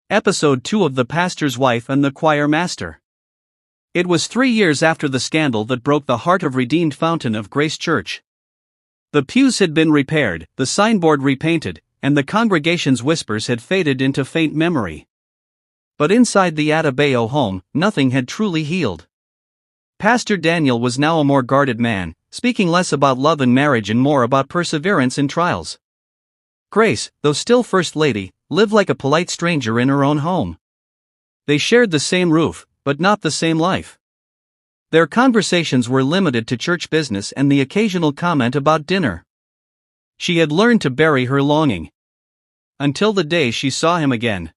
Episode 2 of The Pastor's Wife and the Choir Master. It was 3 years after the scandal that broke the heart of Redeemed Fountain of Grace Church. The pews had been repaired, the signboard repainted, and the congregation's whispers had faded into faint memory. But inside the Adebayo home, nothing had truly healed. Pastor Daniel was now a more guarded man, speaking less about love and marriage and more about perseverance in trials. Grace, though still First Lady, lived like a polite stranger in her own home. They shared the same roof, but not the same life. Their conversations were limited to church business and the occasional comment about dinner. She had learned to bury her longing. Until the day she saw him again.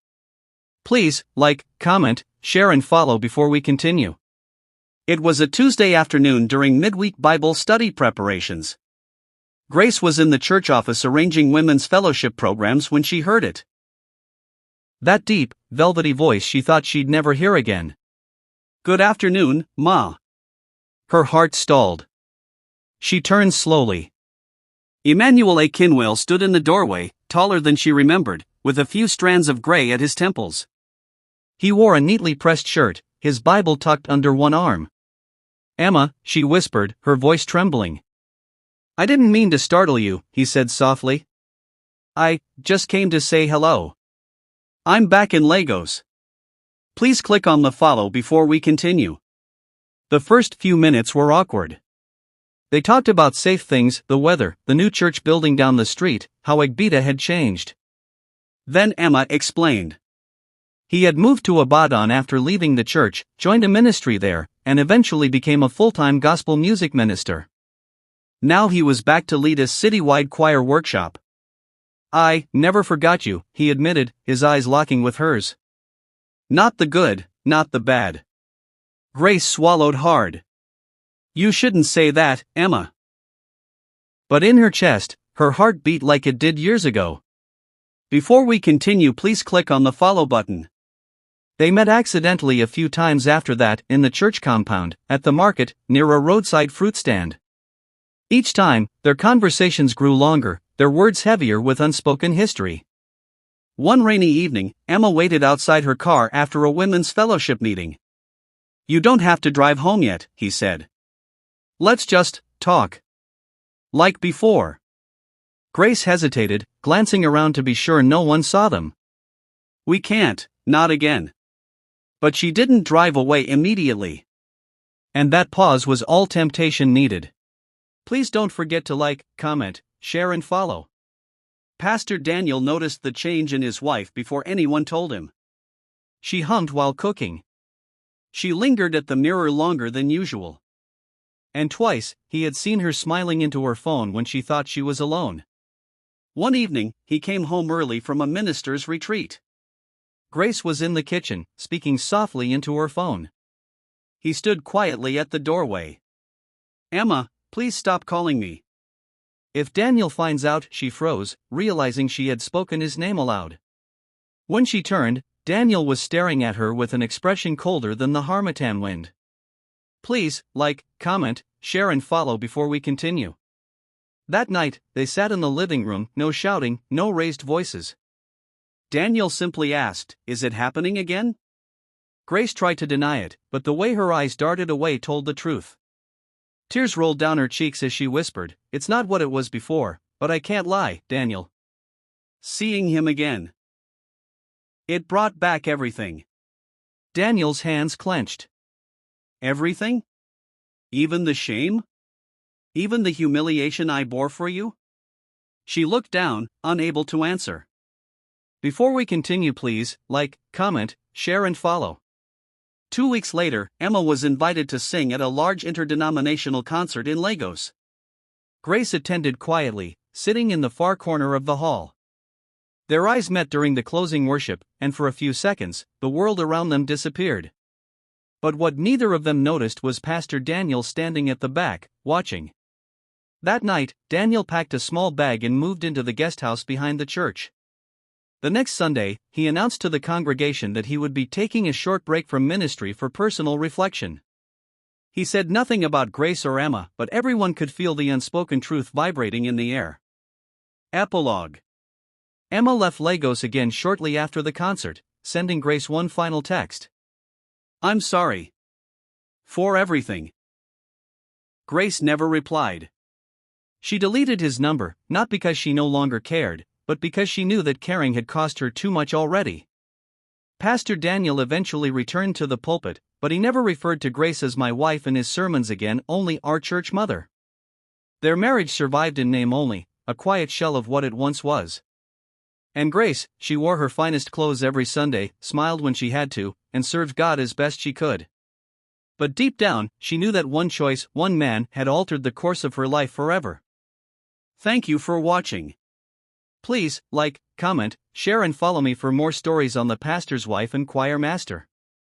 Please, like, comment, share and follow before we continue. It was a Tuesday afternoon during midweek Bible study preparations. Grace was in the church office arranging women's fellowship programs when she heard it. That deep, velvety voice she thought she'd never hear again. "Good afternoon, Ma." Her heart stalled. She turned slowly. Emmanuel A. Kinwell stood in the doorway, taller than she remembered, with a few strands of gray at his temples. He wore a neatly pressed shirt, his Bible tucked under one arm. "Emma," she whispered, her voice trembling. "I didn't mean to startle you," he said softly. "I just came to say hello. I'm back in Lagos. Please click on the follow before we continue." The first few minutes were awkward. They talked about safe things, the weather, the new church building down the street, how Egbita had changed. Then Emma explained. He had moved to Ibadan after leaving the church, joined a ministry there, and eventually became a full-time gospel music minister. Now he was back to lead a citywide choir workshop. "I never forgot you," he admitted, his eyes locking with hers. "Not the good, not the bad." Grace swallowed hard. "You shouldn't say that, Emma." But in her chest, her heart beat like it did years ago. Before we continue, please click on the follow button. They met accidentally a few times after that, in the church compound, at the market, near a roadside fruit stand. Each time, their conversations grew longer, their words heavier with unspoken history. One rainy evening, Emma waited outside her car after a women's fellowship meeting. "You don't have to drive home yet," he said. "Let's just talk. Like before." Grace hesitated, glancing around to be sure no one saw them. "We can't, not again." But she didn't drive away immediately. And that pause was all temptation needed. Please don't forget to like, comment, share and follow. Pastor Daniel noticed the change in his wife before anyone told him. She hummed while cooking. She lingered at the mirror longer than usual. And twice, he had seen her smiling into her phone when she thought she was alone. One evening, he came home early from a minister's retreat. Grace was in the kitchen, speaking softly into her phone. He stood quietly at the doorway. "Emma, please stop calling me." "If Daniel finds out," she froze, realizing she had spoken his name aloud. When she turned, Daniel was staring at her with an expression colder than the harmattan wind. "Please, like, comment, share and follow before we continue." That night, they sat in the living room, no shouting, no raised voices. Daniel simply asked, "Is it happening again?" Grace tried to deny it, but the way her eyes darted away told the truth. Tears rolled down her cheeks as she whispered, "It's not what it was before, but I can't lie, Daniel." Seeing him again. It brought back everything. Daniel's hands clenched. "Everything? Even the shame? Even the humiliation I bore for you?" She looked down, unable to answer. Before we continue, please like, comment, share and follow. 2 weeks later, Emma was invited to sing at a large interdenominational concert in Lagos. Grace attended quietly, sitting in the far corner of the hall. Their eyes met during the closing worship, and for a few seconds, the world around them disappeared. But what neither of them noticed was Pastor Daniel standing at the back, watching. That night, Daniel packed a small bag and moved into the guest house behind the church. The next Sunday, he announced to the congregation that he would be taking a short break from ministry for personal reflection. He said nothing about Grace or Emma, but everyone could feel the unspoken truth vibrating in the air. Epilogue. Emma left Lagos again shortly after the concert, sending Grace one final text. "I'm sorry for everything." Grace never replied. She deleted his number, not because she no longer cared, but because she knew that caring had cost her too much already. Pastor Daniel eventually returned to the pulpit, but he never referred to Grace as my wife in his sermons again, only our church mother. Their marriage survived in name only, a quiet shell of what it once was. And Grace, she wore her finest clothes every Sunday, smiled when she had to, and served God as best she could. But deep down, she knew that one choice, one man, had altered the course of her life forever. Thank you for watching. Please, like, comment, share and follow me for more stories on the pastor's wife and choir master.